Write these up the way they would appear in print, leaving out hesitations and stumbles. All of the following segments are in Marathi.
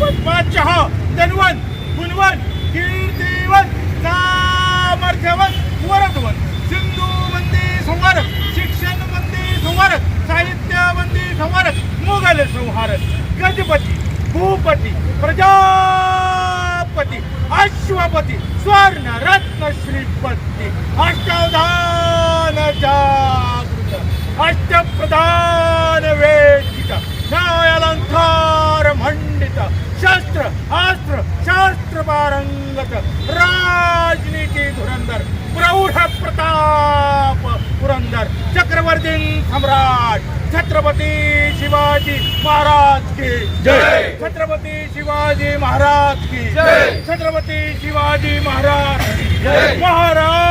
पद्माचह धनवन गुणवन कीर्तिवन सामर्थ्यवन वरदवन सिंधू वंदे संहारक शिक्षण वंदे संहारक साहित्य वंदे संहारक मुघल संहारक गजपती भूपती प्रजापती अश्वपती स्वर्ण रत्न श्रीपती अष्टावधान जागृत अष्टप्रधान वेदित न्यायालंकार मंडित शस्त्र अस्त्र शास्त्र पारंगत राजनीती धुरंधर प्रौढ प्रताप पुरंदर चक्रवर्ती सम्राट छत्रपती शिवाजी महाराज की जय। छत्रपती शिवाजी महाराज की जय। छत्रपती शिवाजी महाराज की जय। महाराज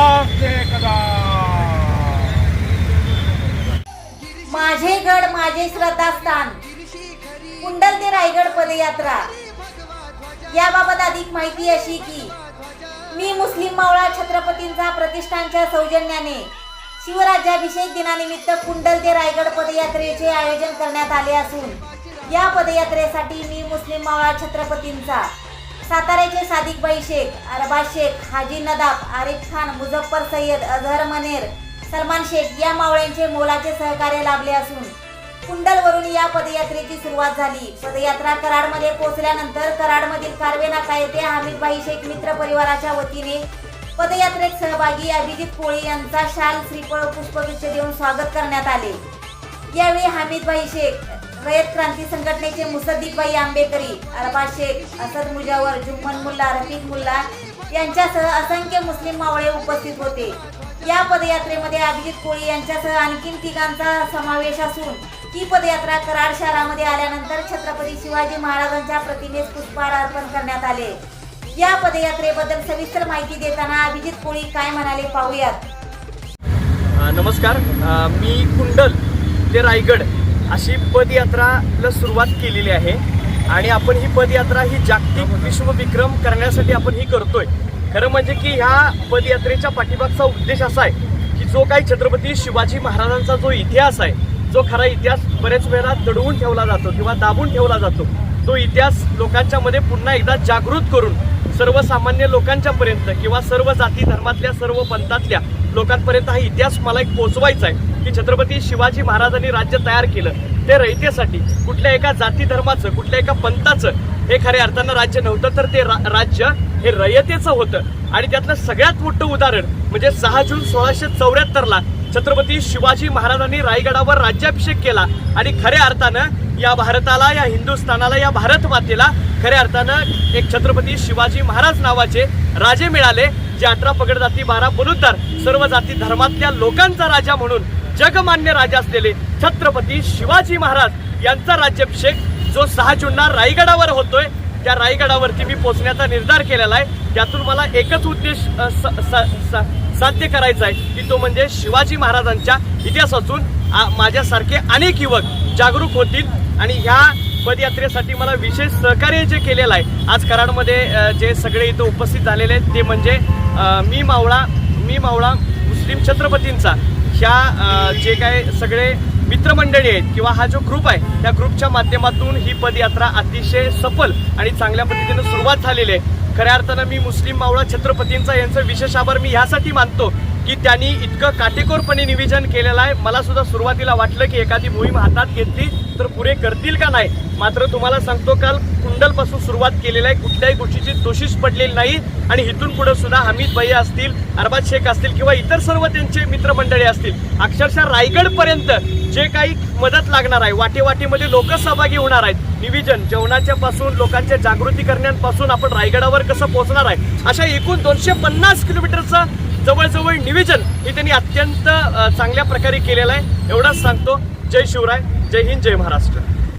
आपके कदा माझे गड माझे श्रद्धास्थान कुंडल ते रायगड पदयात्रा। याबाबत अधिक माहिती अशी की मी मुस्लिम मावळा छत्रपतींचा प्रतिष्ठानच्या सौजन्याने शिवराज्याभिषेक दिनानिमित्त कुंडल ते रायगड पदयात्रेचे आयोजन करण्यात आले असून या पदयात्रेसाठी मी मुस्लिम मावळा छत्रपतींचा साताऱ्याचे सादिकबाई शेख, अरबाज शेख, हाजी नदाब, आरिफ खान, मुझफ्फर सय्यद, अझहर मनेर, सलमान शेख या मावळ्यांचे मोलाचे सहकार्य लाभले असून कुंडलवरून या पदयात्रेची सुरुवात झाली। पदयात्रा कराडमध्ये पोहोचल्यानंतर कराडमधील कारवे नाका येथे हमीदभाई शेख मित्र परिवाराच्या वतीने पदयात्रेत सहभागी अभिजित कोळी यांचा शाल, श्रीफळ, पुष्पगुच्छ देऊन स्वागत करण्यात आले। यावेळी हमीदभाई शेख, रयत क्रांती संघटनेचे मुसद्दीकभाई आंबेकरी, अरबाज शेख, असद मुजावर, जुम्मन मुल्ला, रफिक मुल्ला यांच्यासह असंख्य मुस्लिम मावळे उपस्थित होते। या पदयात्रेमध्ये अभिजित कोळी यांच्यासह आणखी तिघांचा समावेश असून ही पदयात्रा कराड शहरामध्ये आल्यानंतर छत्रपती शिवाजी महाराजांच्या प्रतिमेस पुष्पहार अर्पण करण्यात आले। या पदयात्रेबद्दल सविस्तर माहिती देताना अभिजित कोळी काय म्हणाले पाहूयात। नमस्कार, मी कुंडल ते रायगड अशी पदयात्राला सुरुवात केलेली आहे आणि आपण ही पदयात्रा ही जागतिक विश्वविक्रम करण्यासाठी आपण ही करतोय। खरं म्हणजे की ह्या पदयात्रेच्या पाठीमागचा उद्देश असा आहे की जो काही छत्रपती शिवाजी महाराजांचा जो इतिहास आहे, जो खरा इतिहास बरेच वेळा दडवून ठेवला जातो किंवा दाबून ठेवला जातो, तो इतिहास लोकांच्या मध्ये पुन्हा एकदा जागृत करून सर्वसामान्य लोकांच्या पर्यंत किंवा सर्व जाती धर्मातल्या सर्व पंथातल्या लोकांपर्यंत हा इतिहास मला एक पोहोचवायचा आहे की छत्रपती शिवाजी महाराजांनी राज्य तयार केलं ते रयतेसाठी, कुठल्या एका जाती धर्माचं कुठल्या एका पंथाचं हे खऱ्या अर्थानं राज्य नव्हतं, तर ते राज्य हे रयतेचं होतं। आणि त्यातलं सगळ्यात मोठं उदाहरण म्हणजे 6 जून 1674ला छत्रपती शिवाजी महाराजांनी रायगडावर राज्याभिषेक केला आणि खऱ्या अर्थानं या भारताला, या हिंदुस्थानाला, या भारत मातेला खऱ्या अर्थानं एक छत्रपती शिवाजी महाराज नावाचे राजे मिळाले, जे 18 पगड जाती 12 बलुतदार सर्व जाती धर्मातल्या लोकांचा राजा म्हणून जगमान्य राजा असलेले छत्रपती शिवाजी महाराज यांचा राज्याभिषेक जो 6 जूनला रायगडावर होतोय, त्या रायगडावरती मी पोहोचण्याचा निर्धार केलेला आहे। त्यातून मला एकच उद्देश साध्य करायचा आहे की तो म्हणजे शिवाजी महाराजांच्या इतिहासातून माझ्यासारखे अनेक युवक जागरूक होतील आणि ह्या पदयात्रेसाठी मला विशेष सहकार्य जे केलेलं आहे आज कराडमध्ये जे सगळे इथं उपस्थित झालेले आहेत ते म्हणजे मी मावळा मुस्लिम छत्रपतींचा ह्या जे काय सगळे मित्रमंडळी आहेत किंवा हा जो ग्रुप आहे त्या ग्रुपच्या माध्यमातून ही पदयात्रा अतिशय सफल आणि चांगल्या पद्धतीने सुरुवात झालेली आहे। खऱ्या अर्थानं मी मुस्लिम मावळा छत्रपतींचा यांचं विशेष आभार मी ह्यासाठी मानतो की त्यांनी इतकं काटेकोरपणे नियोजन केलेलं आहे। मला सुद्धा सुरुवातीला वाटलं की एखादी मोहीम हातात घेतली तर पुरे करतील का नाही, मात्र तुम्हाला सांगतो काल कुंडलपासून सुरुवात केलेली आहे, कुठल्याही गोष्टीची दोषीच पडलेली नाही आणि इथून पुढे सुद्धा हमीद भाई असतील, अरबाज शेख असतील किंवा इतर सर्व त्यांचे मित्रमंडळी असतील, अक्षरशः रायगडपर्यंत जे काही मदत लागणार आहे, वाटेवाटेमध्ये लोक सहभागी होणार आहेत, निविजन जेवणाच्या पासून लोकांच्या जागृती करण्यापासून आपण रायगडावर कसं पोहोचणार आहे, अशा एकूण 250 किलोमीटरचं जवळजवळ नियोजन हे त्यांनी अत्यंत चांगल्या प्रकारे केलेलं आहे। एवढंच सांगतो, जय शिवराय, जय हिंद, जय महाराष्ट्र।